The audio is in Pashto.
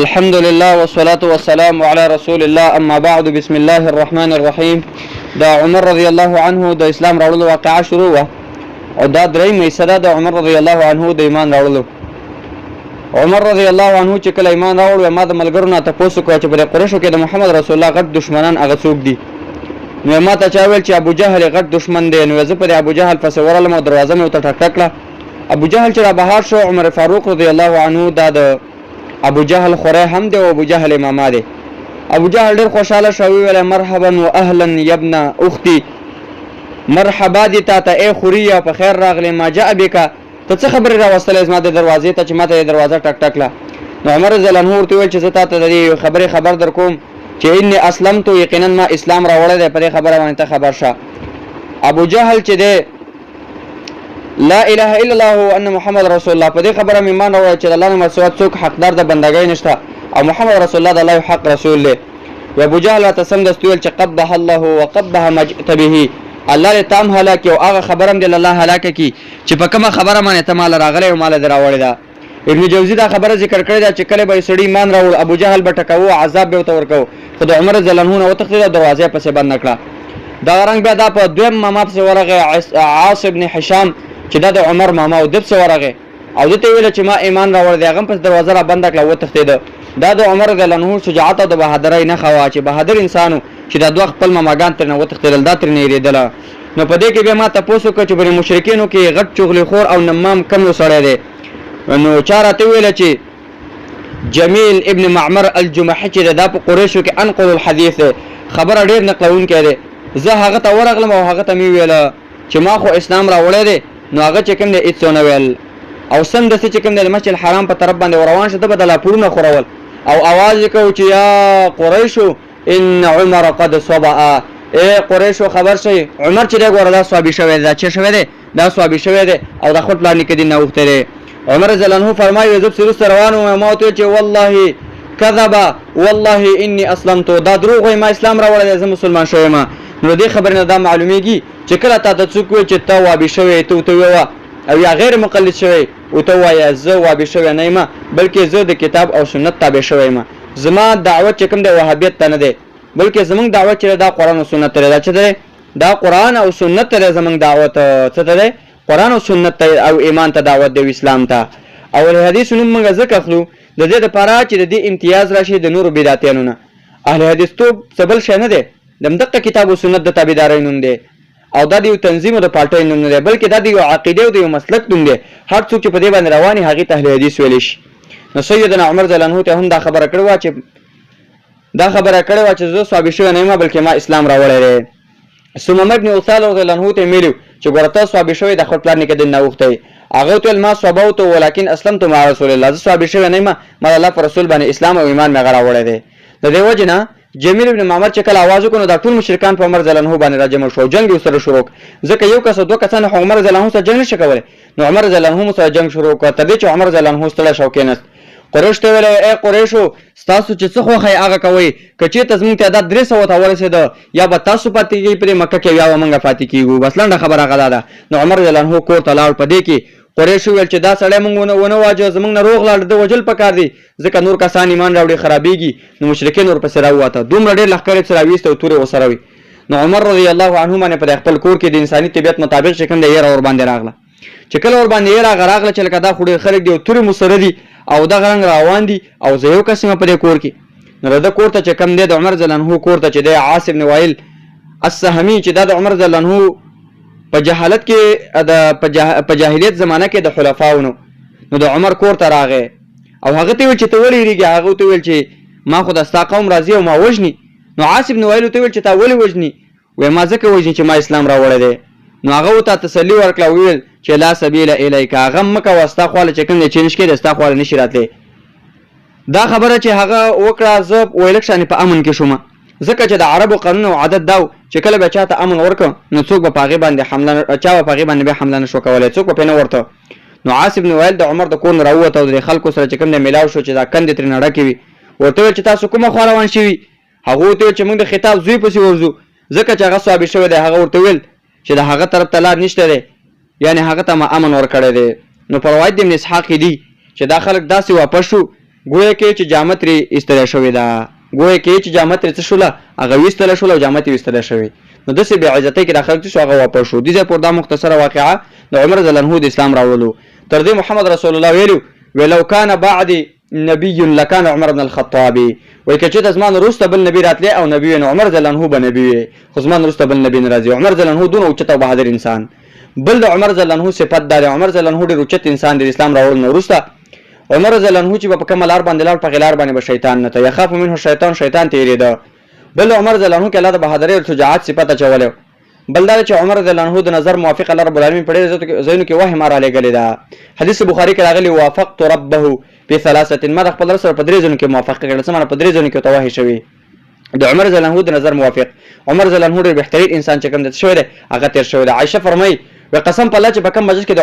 الحمد لله والصلاة والسلام على رسول الله اما بعد بسم الله الرحمن الرحیم. دا عمر رضی الله عنه د اسلام راوړلو واقعه شروع و او دا درېیمه حصه ده د عمر رضی الله عنه د ایمان راوړلو. عمر رضی الله عنه چې کله ایمان راوړ ما د ملګرو نه تاسو کوی چې په قریشو کې د محمد رسول الله غټ دشمنان هغه څوک دي. نو ما ته چا ویل چې ابو جهل غټ دشمن دی. نو زه په ابو جهل پسې ورلم او دروازه مې ته ټک ټکله. ابو جهل چې را بهر شو عمر فاروق رضی الله عنه دا د ابو جهل خوره هم دی او ابو جهل امام دی. ابو جهل ډیر خوشاله شو ویل مرحبا واهلا یا ابن اختي، مرحبا دي تا ته ای خوريه په خیر راغلی. ما جاء بك، ته څه خبره راوستلې زما د دروازې ته چې ما ته دروازه ټک ټکله. نو عمر رضی الله عنه ورته ویل چې زه تا ته د خبر در کوم چې انی اسلمت، یقینا ما اسلام راوړی دی، په دې خبره باندې ته خبر شه. ابو جهل چې دی لا اله الا الله وان محمد رسول الله، په دې خبره مې ایمان راوړی چې الله نه مسوا څوک حقدار د بندګۍ نشته او محمد رسول الله د الله حق رسول دی. و ابو جهل تسم دستول چې قبح الله وقبح ما جئت به، الله له تام هلاک او هغه خبرم دی الله هلاک کی چې په کومه خبره باندې ته مال راغلی او مال دراوړی دا. ابن جوزی دا خبره ذکر کړی دا چې کله به سړی ایمان راوړ ابو جهل به ټکاو عذاب به ورکو، خو د عمر رضی الله عنه وتخته دروازه پسې بند نکړه. دا رنګ به دا په دویم ماما پسې ورغه عاص ابن هشام چې دا د عمر ماما او د پسې ورغه او دته ویل چې ما ایمان راوړ دی، هغه پس دروازه را بند کړه وتخته. دا د عمر رضی الله عنه شجاعت او د بهادرۍ نه خوا چې بهادر انسانو چې دا دوه خپل ماګان تر نه وتختل دا تر نه یریدل. نو په دې کې به ما تاسو کو چې بری مشرکینو کې غټ چغلی خور او نمام کم وسړی دی. نو چارته ویل چې جمیل ابن معمر الجمحي چې دا په قریشو کې انقل الحديث خبر ډیر نقلون کړي. زه هغه ته ورغلم او هغه ته می ویل چې ما خو اسلام راوړی دی. نو هغه چې کوم دی اڅونه ویل او سم د چې کوم دی مسجد الحرام په طرف باندې روان شه د بدلا پورونه خورول او आवाज وکاو چې یا قریشو ان عمر قد صبا، اے قریشو خبر شي عمر چې دغه ورلا صحابي شوی دا چې شوی دی دا صحابي شوی دی او د خپل پلان کې دی نه وخته دی. عمر رضی الله عنه فرمایي زب سر روانو ما ته چې والله کذب والله اني اسلمت، دا دروغ وای ما اسلام راوړل زه مسلمان شوم. نو دې خبر نه دا معلومیږي چې کله تا ته څوک وي چې تا وابي شوی ته ووا او یا غیر مقلد شوی او ته وای زه وابي شوی نه ما بلکې زه د کتاب او سنت تابع شوی ما. زما دعوت چې کوم د وهابیت ته نه دی بلکې زمونږ دعوت چې دا قرآن او سنت ته چې دی دا قرآن او سنت ته زمونږ دعوت څه دی قرآن او سنت او ایمان ته دعوت دی اسلام ته. او حدیث نوم موږ ذکر کړو د دې لپاره چې د دې امتیاز راشي د نور بدعتانو نه. اهل حدیث تو سبل شنه نه دی دغه کتاب او سنت د تابعدارۍ نوم دی او دا د تنظیم او د پالټۍ نوم نه دی بلکې دا د عقیده او د مسلک نوم دی. هر څوک چې په دې باندې رواني هغه ته اهل حدیث ویل شي. نو سیدنا عمر رضی الله عنه ته هم دا خبره کړو چې زه صحابي شوی نه یم بلکې ما اسلام راوړی دی. سمام ابن اصال رضی الله عنه ته ویلو چې ګورته صحابي شوی د خپل پلان کې د نه وخته هغه ته ما صحابه ولکن اسلمت مع رسول الله، زه صحابي شوی نه یم ما الله پر رسول باندې اسلام او ایمان مې راوړی دی. د دې وجنه جمیل ابن معمر چې کله आवाज وکړو دا ټول مشرکان په عمر رضی الله عنه باندې راجمع شو، جنگ سره شروع ځکه یو کس دوه کسان عمر رضی الله عنه سره جنگ نشه کولای. نو عمر رضی الله عنه سره جنگ شروع کړ ترڅو چې عمر رضی الله عنه ستړی شو کېنست. قریش ته ویل اے قریشو تاسو چې څه خوخه هغه کوي کچې تزمین تعداد 300 ته ورسېد یا به تاسو پاتې کیږئ پر مکه کې یا ومنګه پاتې کیږو بس لنډه خبره غلا ده. نو عمر رضی الله عنه کور ته لاړ. په دې کې قریش ویل چې دا سړی مونږ ونه واجه زمونږ نه روغ لاړ د وجل پکار دی ځکه نور کسان ایمان راوړي خرابېږي. نو مشرکین ور پسې راوته دومره ډېر لښکر سره ویسته او تورې وسره وي. نو عمر رضی الله عنه باندې په خپل کور کې د انساني طبيعت مطابق شکم دی یې اور باندې راغله چې کله ور باندې راغله چې لکه دا خوري خلک دی او تورې مسره دي او دا غرنګ روان دي او زه یو قسمه په کور کې. نو دا کور ته چې کم دی د عمر رضی الله عنه کور ته چې دی عاص بن وائل السهمي چې دا د عمر رضی الله عنه په جهالت کې په جاهلیت زمانہ کې د خلفاو نو د عمر کور ته راغی او هغه ته ویل چې ته ولې ریږي هغه ته ویل چې ما خو د ستا قوم راضي او ما وجني. نو عاص بن وائل ته ویل چې تا ولې وجني وای ما ځکه وجني چې ما اسلام راوړی دی. نو هغه ته تسلی ورکړه ویل چې لا سبیل الیک هغه مکه واسطه خواله چې کوم چې نشکې د ستا خواله نشی راتلی. دا خبره چې هغه وکړه زه ویل شانې په امن کې شوم ځکه چې د عربو قانون او عادت دا چې کله به چاته امن ورکړ نو څوک به پاغي باندې حمله چا به پاغي باندې به حمله نشو کولای څوک په نه ورته. نو عاص بن وائل د عمر د کور راوته او د خلکو سره چې کوم د میلاو شو چې دا کندې تر نړه کې وي ورته چې تاسو کومه خو روان شي هغه ته چې موږ د خطاب زوی پسې ورزو ځکه چې هغه صحابي شوی دی هغه ورته ویل چې د هغه طرف ته لار نشته دی یعنی هغه ته ما امن ورکړی دی. نو په روایت د ابن اسحاق دی چې دا خلک داسې واپس شو ګویا کې چې جامه ترې ایستلی شوې ده، ګویا کې چې جامه ترې څه شوله هغه ویستله شوله او جامه ترې ویستله شوې. نو داسې بې عزتۍ کې دا خلک څه شو هغه واپس شو. دې ځای پورې دا مختصره واقعه د عمر رضی الله عنه د اسلام راوړلو. تر دې محمد رسول الله ویلو ولو کان بعد نبي لکان عمر بن الخطاب، وایي که چېرته زما نه وروسته بل نبي راتلی او نبي وی نو عمر رضی الله عنه به نبي وی، خو زما نه وروسته بل نبي نه راځي. عمر رضی الله عنه دونه اوچت او بهادر انسان. بل د عمر رضی الله عنه صفت دا دی، عمر رضی الله عنه ډېر اوچت انسان دی. اسلام راوړلو نه وروسته عمر رضی الله عنه چې به په کومه لار باندې لاړ په هغې لار باندې به شیطان نه ته یخاف منه الشیطان، شیطان تېرېده. بل عمر رضی الله عنه کې الله د بهادرۍ او شجاعت صفت اچولی. بل دا چې عمر رضی الله عنه د نظر موافق الله رب العالمین په ډېرو ځایونو کې وحی ما رالیږلې ده. حدیث بخاري کې راغلی وافقت ربه په ثلاثه، ما د خپل رب سره په درې ځایونو کې موافقه کړې. څه معنی په درې ځایونو کې ورته وحی شوي. د عمر رضی الله عنه د نظر موافق عمر رضی الله عنه ډېر بهترین انسان چې کوم دی شوی دی هغه تېر شوی دی. عایشه فرمایي قسم په الله چې په کوم مجلس کې د